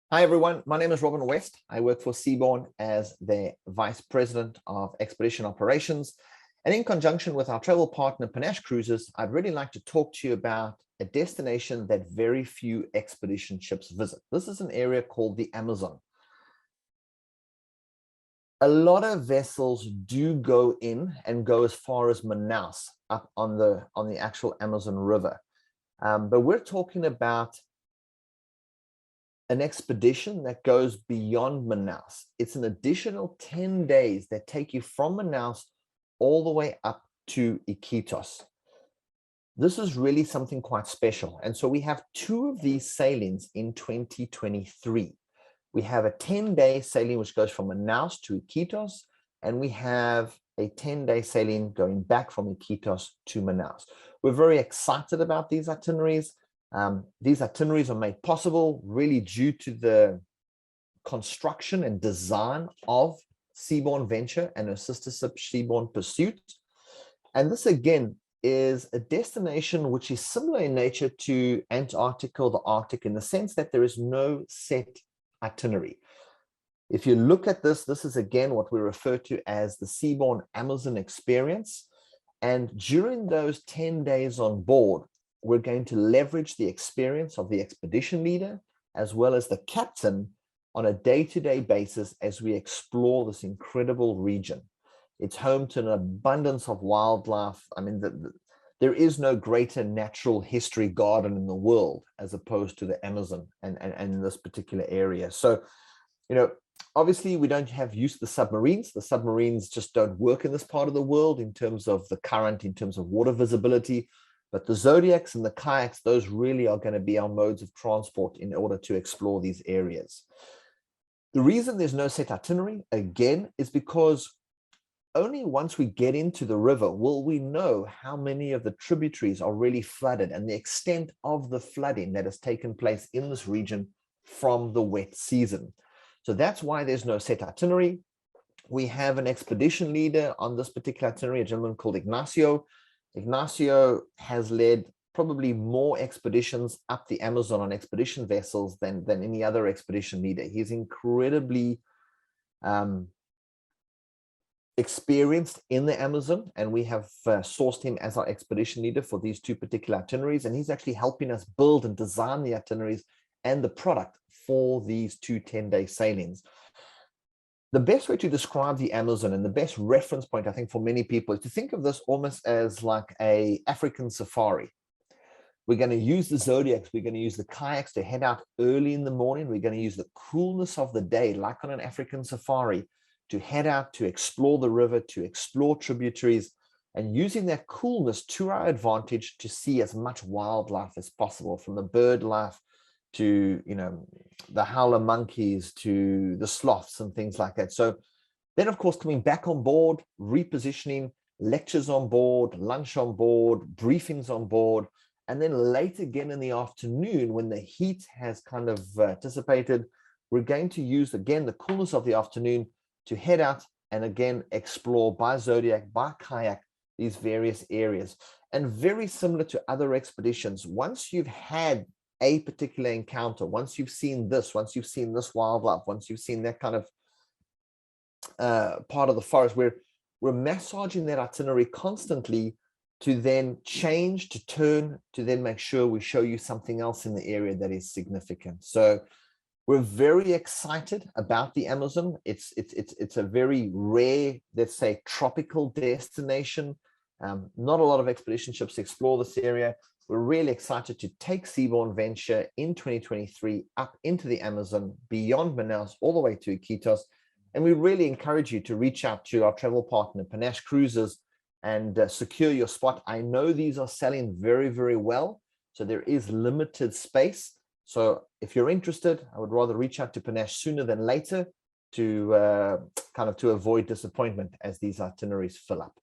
Hi, everyone. My name is Robin West. I work for Seabourn as the Vice President of Expedition Operations. And in conjunction with our travel partner, Panache Cruises, I'd really like to talk to you about a destination that very few expedition ships visit. This is an area called the Amazon. A lot of vessels do go in and go as far as Manaus up on the actual Amazon River. But we're talking about an expedition that goes beyond Manaus. It's an additional 10 days that take you from Manaus all the way up to Iquitos. This is really something quite special. And so we have two of these sailings in 2023. We have a 10-day sailing which goes from Manaus to Iquitos, and we have a 10-day sailing going back from Iquitos to Manaus. We're very excited about these itineraries. These itineraries are made possible really due to the construction and design of Seabourn Venture and her sister ship Seabourn Pursuit. And this again is a destination which is similar in nature to Antarctica or the Arctic in the sense that there is no set itinerary. If you look at this, this is again what we refer to as the Seabourn Amazon experience. And during those 10 days on board, we're going to leverage the experience of the expedition leader as well as the captain on a day-to-day basis as we explore this incredible region. It's home to an abundance of wildlife. I mean, there is no greater natural history garden in the world as opposed to the Amazon and this particular area. So, obviously we don't have use of the submarines. The submarines just don't work in this part of the world in terms of the current, in terms of water visibility. But the Zodiacs and the kayaks, those really are going to be our modes of transport in order to explore these areas. The reason there's no set itinerary, again, is because only once we get into the river will we know how many of the tributaries are really flooded and the extent of the flooding that has taken place in this region from the wet season. So that's why there's no set itinerary. We have an expedition leader on this particular itinerary, a gentleman called Ignacio. Ignacio has led probably more expeditions up the Amazon on expedition vessels than any other expedition leader. He's incredibly experienced in the Amazon, and we have sourced him as our expedition leader for these two particular itineraries, and he's actually helping us build and design the itineraries and the product for these two 10-day sailings. The best way to describe the Amazon and the best reference point, I think, for many people is to think of this almost as like an African safari. We're going to use the Zodiacs, we're going to use the kayaks to head out early in the morning. We're going to use the coolness of the day, like on an African safari, to head out to explore the river, to explore tributaries, and using that coolness to our advantage to see as much wildlife as possible, from the bird life to the howler monkeys to the sloths and things like that. So then, of course, coming back on board, repositioning, lectures on board, lunch on board, briefings on board, and then late again in the afternoon when the heat has kind of dissipated, we're going to use again the coolness of the afternoon to head out and again explore by Zodiac, by kayak, these various areas. And very similar to other expeditions, once you've had a particular encounter, once you've seen this, once you've seen this wildlife, once you've seen that kind of part of the forest, we're massaging that itinerary constantly to then change, to turn, to then make sure we show you something else in the area that is significant. So we're very excited about the Amazon. It's a very rare, let's say, tropical destination. Not a lot of expedition ships explore this area. We're really excited to take Seabourn Venture in 2023 up into the Amazon, beyond Manaus, all the way to Iquitos. And we really encourage you to reach out to our travel partner, Panache Cruises, and secure your spot. I know these are selling very, very well, so there is limited space. So if you're interested, I would rather reach out to Panache sooner than later to avoid disappointment as these itineraries fill up.